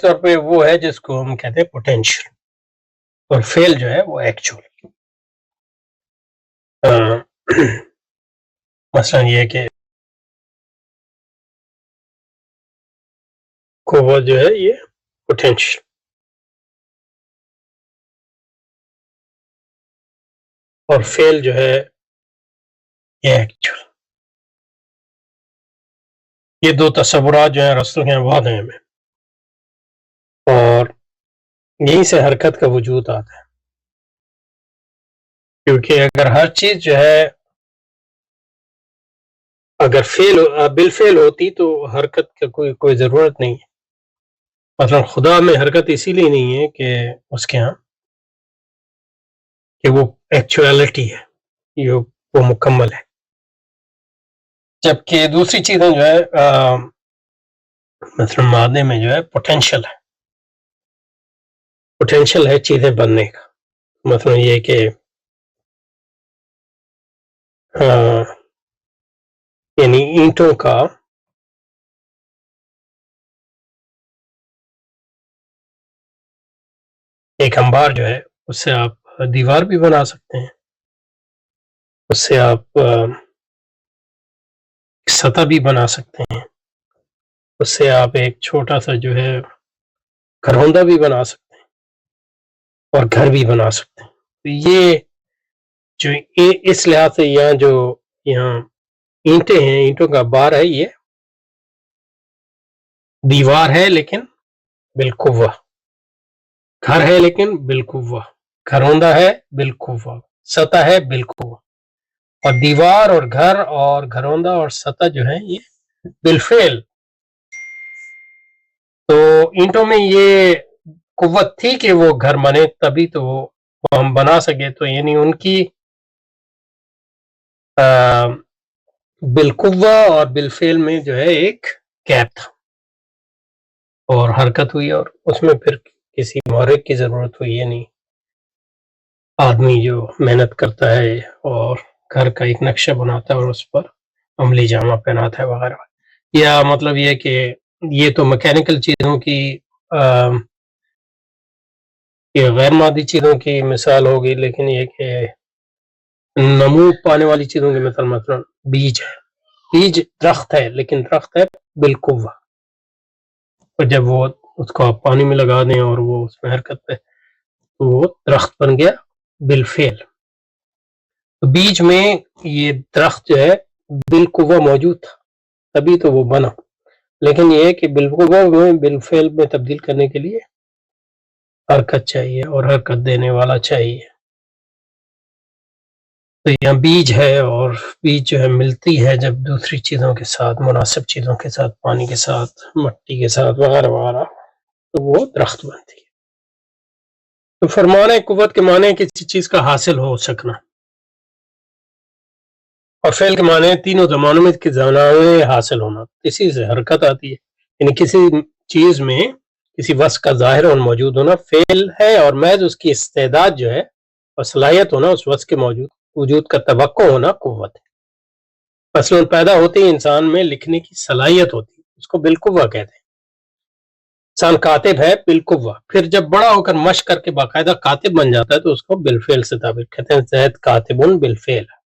طور پہ وہ ہے جس کو ہم کہتے ہیں پوٹینشیل، اور فیل جو ہے وہ ایکچوئل. مثلا یہ کہ قوت جو ہے یہ پوٹینشیل، اور فیل جو ہے یہ ایکچوئل. یہ دو تصورات جو ہیں رسول کے بعد ہیں ہمیں، اور یہیں سے حرکت کا وجود آتا ہے. کیونکہ اگر ہر چیز جو ہے اگر بالفعل ہوتی تو حرکت کا کوئی ضرورت نہیں ہے. مثلا خدا میں حرکت اسی لیے نہیں ہے کہ اس کے ہاں کہ وہ ایکچوئلٹی ہے، وہ مکمل ہے. جبکہ دوسری چیزیں جو ہے مثلا مادے میں جو ہے پوٹینشیل ہے چیزیں بننے کا. مثلا یہ کہ یعنی اینٹوں کا ایک انبار جو ہے اس سے آپ دیوار بھی بنا سکتے ہیں، اس سے آپ سطح بھی بنا سکتے ہیں، اس سے آپ ایک چھوٹا سا جو ہے گھروندہ بھی بنا سکتے ہیں اور گھر بھی بنا سکتے ہیں. تو یہ جو اس لحاظ سے یہاں اینٹیں ہیں، اینٹوں کا بار ہے، یہ دیوار ہے لیکن بالقوہ، گھر ہے لیکن بالقوہ، گھروندہ ہے بالقوہ، سطح ہے بالقوہ. اور دیوار اور گھر اور گھروندہ اور سطح جو ہے یہ بالفعل. تو اینٹوں میں یہ قوت تھی کہ وہ گھر بنے، تبھی تو وہ ہم بنا سکے. تو یعنی ان کی بالقوہ اور بالفعل میں جو ہے ایک گیپ تھا، اور حرکت ہوئی، اور اس میں پھر کسی محرک کی ضرورت ہوئی. نہیں، آدمی جو محنت کرتا ہے اور گھر کا ایک نقشہ بناتا ہے اور اس پر عملی جامہ پہناتا ہے وغیرہ. یا مطلب یہ کہ یہ تو میکینیکل چیزوں کی یہ غیر مادی چیزوں کی مثال ہوگی، لیکن یہ کہ نمو پانے والی چیزوں کی مثلا بیج ہے. بیج درخت ہے لیکن درخت ہے بالقوہ، اور جب وہ اس کو آپ پانی میں لگا دیں اور وہ اس میں حرکت پہ، تو وہ درخت بن گیا بالفعل. تو بیج میں یہ درخت جو ہے بالقوہ موجود تھا، تبھی تو وہ بنا. لیکن یہ ہے کہ بالقوہ میں بالفعل میں تبدیل کرنے کے لیے حرکت چاہیے اور حرکت دینے والا چاہیے. تو یہاں بیج ہے، اور بیج جو ہے ملتی ہے جب دوسری چیزوں کے ساتھ، مناسب چیزوں کے ساتھ، پانی کے ساتھ، مٹی کے ساتھ وغیرہ وغیرہ، تو وہ درخت بنتی ہے. تو فرمان قوت کے معنی کسی چیز کا حاصل ہو سکنا، اور فعل کے معنی تینوں زمانوں میں زمانے حاصل ہونا. اسی سے حرکت آتی ہے، یعنی کسی چیز میں کسی وصف کا ظاہر اور موجود ہونا فعل ہے، اور محض اس کی استعداد جو ہے اور صلاحیت ہونا، اس وصف کے وجود کا توقع ہونا قوت ہے. مثلا پیدا ہوتے ہی انسان میں لکھنے کی صلاحیت ہوتی ہے، اس کو بالقوہ کہتے ہیں. انسان کاتب ہے بالقوہ، پھر جب بڑا ہو کر مشق کر کے باقاعدہ کاتب بن جاتا ہے تو اس کو بالفعل سے تعبیر کہتے ہیں. زید کاتب بالفعل.